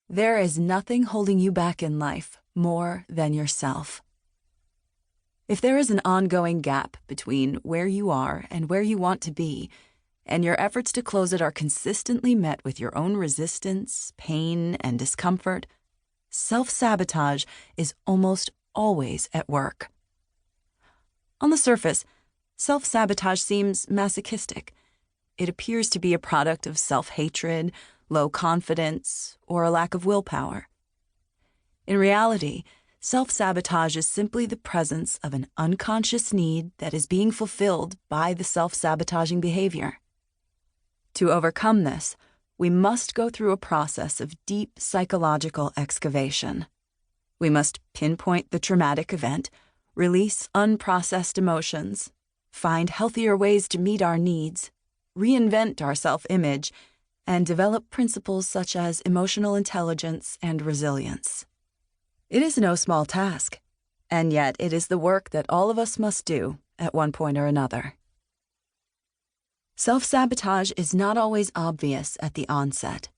There is nothing holding you back in life more than yourself. If there is an ongoing gap between where you are and where you want to be, and your efforts to close it are consistently met with your own resistance, pain, and discomfort, self-sabotage is almost always at work. On the surface, self-sabotage seems masochistic. It appears to be a product of self-hatred, low confidence, or a lack of willpower. In reality, self-sabotage is simply the presence of an unconscious need that is being fulfilled by the self-sabotaging behavior. To overcome this, we must go through a process of deep psychological excavation. We must pinpoint the traumatic event, release unprocessed emotions, find healthier ways to meet our needs, reinvent our self-image, and develop principles such as emotional intelligence and resilience. It is no small task, and yet it is the work that all of us must do at one point or another. Self-sabotage is not always obvious at the onset.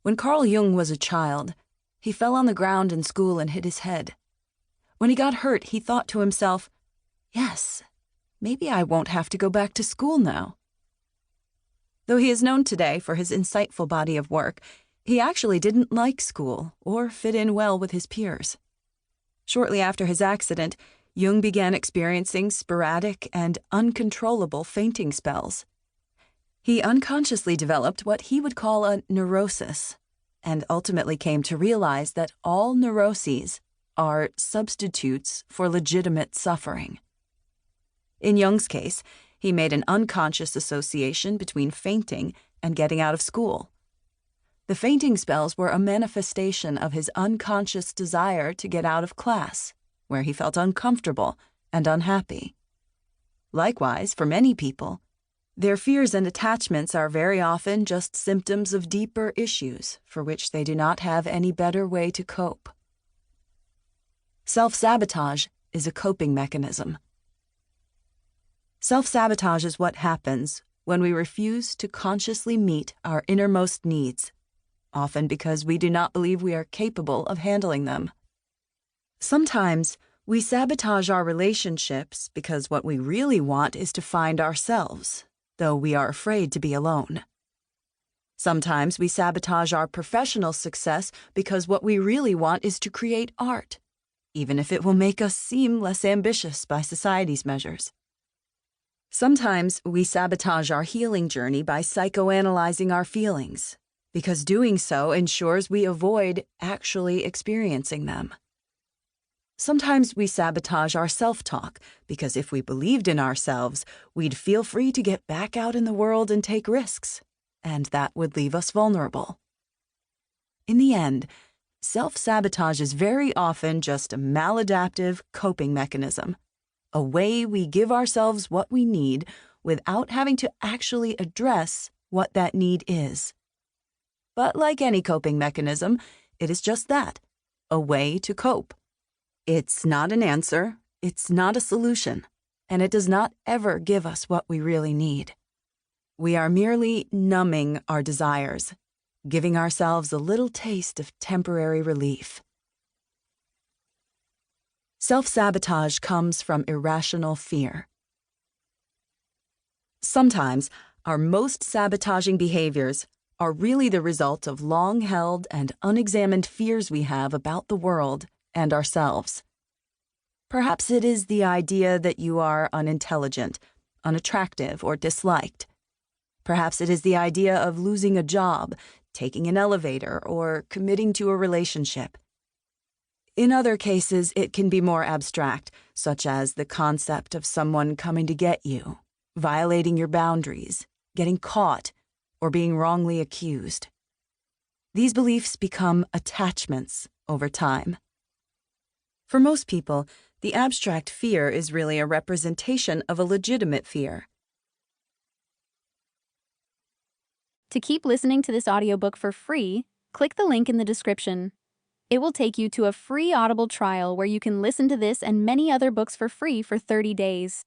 When Carl Jung was a child, he fell on the ground in school and hit his head. When he got hurt, he thought to himself, "Yes, maybe I won't have to go back to school now." Though he is known today for his insightful body of work, he actually didn't like school or fit in well with his peers. Shortly after his accident, Jung began experiencing sporadic and uncontrollable fainting spells. He unconsciously developed what he would call a neurosis, and ultimately came to realize that all neuroses are substitutes for legitimate suffering. In Jung's case, he made an unconscious association between fainting and getting out of school. The fainting spells were a manifestation of his unconscious desire to get out of class, where he felt uncomfortable and unhappy. Likewise, for many people, their fears and attachments are very often just symptoms of deeper issues for which they do not have any better way to cope. Self-sabotage is a coping mechanism. Self-sabotage is what happens when we refuse to consciously meet our innermost needs, often because we do not believe we are capable of handling them. Sometimes we sabotage our relationships because what we really want is to find ourselves, though we are afraid to be alone. Sometimes we sabotage our professional success because what we really want is to create art, even if it will make us seem less ambitious by society's measures. Sometimes we sabotage our healing journey by psychoanalyzing our feelings, because doing so ensures we avoid actually experiencing them. Sometimes we sabotage our self-talk, because if we believed in ourselves, we'd feel free to get back out in the world and take risks, and that would leave us vulnerable. In the end, self-sabotage is very often just a maladaptive coping mechanism, a way we give ourselves what we need without having to actually address what that need is. But like any coping mechanism, it is just that, a way to cope. It's not an answer, it's not a solution, and it does not ever give us what we really need. We are merely numbing our desires, giving ourselves a little taste of temporary relief. Self-sabotage comes from irrational fear. Sometimes, our most sabotaging behaviors are really the result of long-held and unexamined fears we have about the world and ourselves. Perhaps it is the idea that you are unintelligent, unattractive, or disliked. Perhaps it is the idea of losing a job, taking an elevator, or committing to a relationship. In other cases, it can be more abstract, such as the concept of someone coming to get you, violating your boundaries, getting caught, or being wrongly accused. These beliefs become attachments over time. For most people, the abstract fear is really a representation of a legitimate fear. To keep listening to this audiobook for free, click the link in the description. It will take you to a free Audible trial where you can listen to this and many other books for free for 30 days.